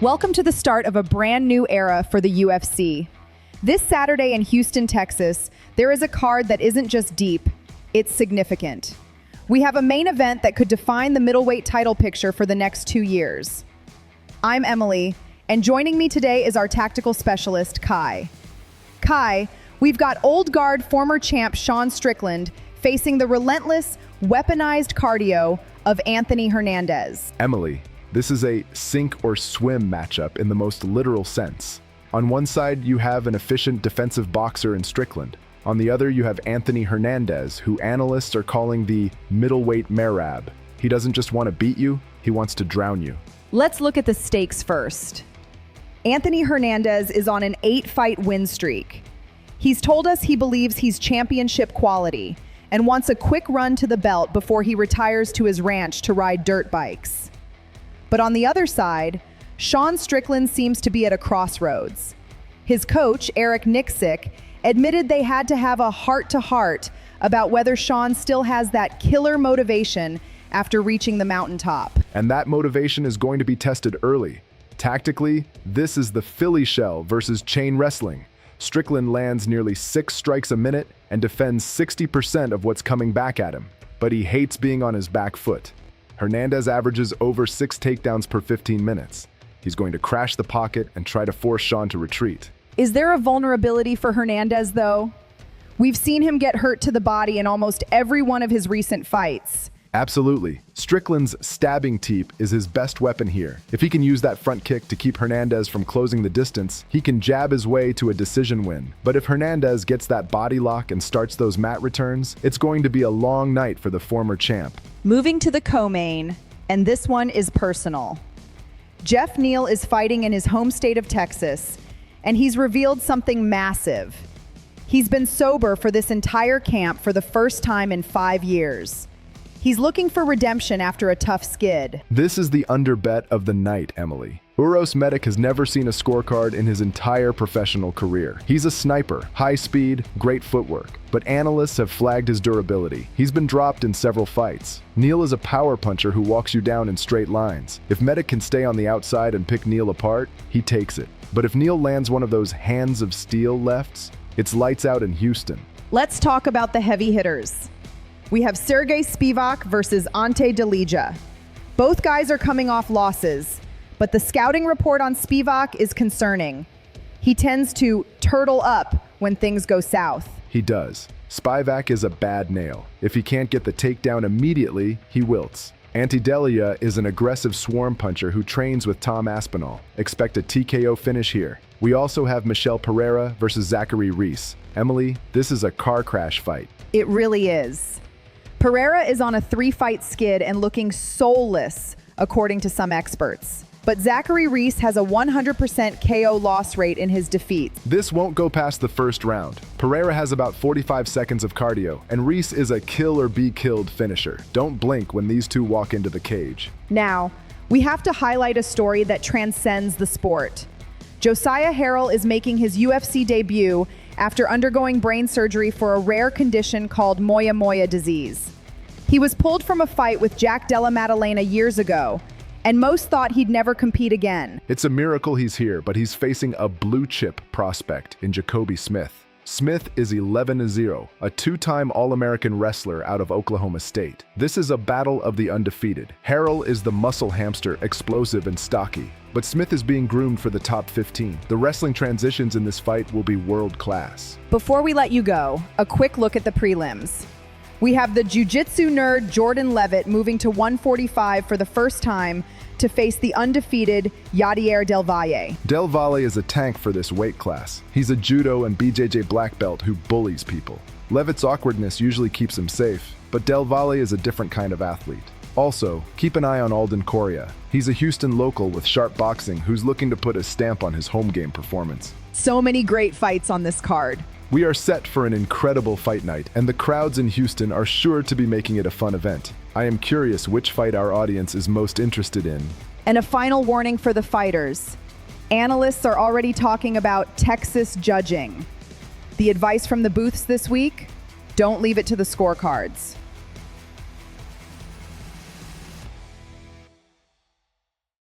Welcome to the start of a brand new era for the UFC. This Saturday in Houston, Texas, there is a card that isn't just deep, it's significant. We have a main event that could define the middleweight title picture for the next 2 years. I'm Emily, and joining me today is our tactical specialist, Kai. Kai, we've got old guard former champ Sean Strickland facing the relentless, weaponized cardio of Anthony Hernandez. Emily, this is a sink or swim matchup in the most literal sense. On one side, you have an efficient defensive boxer in Strickland. On the other, you have Anthony Hernandez, who analysts are calling the middleweight Marab. He doesn't just want to beat you, he wants to drown you. Let's look at the stakes first. Anthony Hernandez is on an 8-fight win streak. He's told us he believes he's championship quality and wants a quick run to the belt before he retires to his ranch to ride dirt bikes. But on the other side, Sean Strickland seems to be at a crossroads. His coach, Eric Nixick, admitted they had to have a heart-to-heart about whether Sean still has that killer motivation after reaching the mountaintop. And that motivation is going to be tested early. Tactically, this is the Philly shell versus chain wrestling. Strickland lands nearly 6 strikes a minute and defends 60% of what's coming back at him, but he hates being on his back foot. Hernandez averages over 6 takedowns per 15 minutes. He's going to crash the pocket and try to force Sean to retreat. Is there a vulnerability for Hernandez, though? We've seen him get hurt to the body in almost every one of his recent fights. Absolutely. Strickland's stabbing teep is his best weapon here. If he can use that front kick to keep Hernandez from closing the distance, he can jab his way to a decision win. But if Hernandez gets that body lock and starts those mat returns, it's going to be a long night for the former champ. Moving to the co-main, and this one is personal. Geoff Neal is fighting in his home state of Texas, and he's revealed something massive. He's been sober for this entire camp for the first time in 5 years. He's looking for redemption after a tough skid. This is the underbet of the night, Emily. Uros Medic has never seen a scorecard in his entire professional career. He's a sniper, high speed, great footwork, but analysts have flagged his durability. He's been dropped in several fights. Neal is a power puncher who walks you down in straight lines. If Medic can stay on the outside and pick Neal apart, he takes it. But if Neal lands one of those hands of steel lefts, it's lights out in Houston. Let's talk about the heavy hitters. We have Sergey Spivac versus Ante Delija. Both guys are coming off losses, but the scouting report on Spivac is concerning. He tends to turtle up when things go south. He does. Spivac is a bad nail. If he can't get the takedown immediately, he wilts. Ante Delija is an aggressive swarm puncher who trains with Tom Aspinall. Expect a TKO finish here. We also have Michel Pereira versus Zachary Reese. Emily, this is a car crash fight. It really is. Pereira is on a 3-fight skid and looking soulless, according to some experts. But Zachary Reese has a 100% KO loss rate in his defeats. This won't go past the first round. Pereira has about 45 seconds of cardio, and Reese is a kill or be killed finisher. Don't blink when these two walk into the cage. Now, we have to highlight a story that transcends the sport. Josiah Harrell is making his UFC debut after undergoing brain surgery for a rare condition called Moya Moya disease. He was pulled from a fight with Jack Della Maddalena years ago, and most thought he'd never compete again. It's a miracle he's here, but he's facing a blue-chip prospect in Jacobe Smith. Smith is 11-0, a 2-time All-American wrestler out of Oklahoma State. This is a battle of the undefeated. Harrell is the muscle hamster, explosive and stocky, but Smith is being groomed for the top 15. The wrestling transitions in this fight will be world-class. Before we let you go, a quick look at the prelims. We have the jiu-jitsu nerd Jordan Levitt moving to 145 for the first time to face the undefeated Yadier Del Valle. Del Valle is a tank for this weight class. He's a judo and BJJ black belt who bullies people. Levitt's awkwardness usually keeps him safe, but Del Valle is a different kind of athlete. Also, keep an eye on Alden Correa. He's a Houston local with sharp boxing who's looking to put a stamp on his home game performance. So many great fights on this card. We are set for an incredible fight night, and the crowds in Houston are sure to be making it a fun event. I am curious which fight our audience is most interested in. And a final warning for the fighters. Analysts are already talking about Texas judging. The advice from the booths this week? Don't leave it to the scorecards.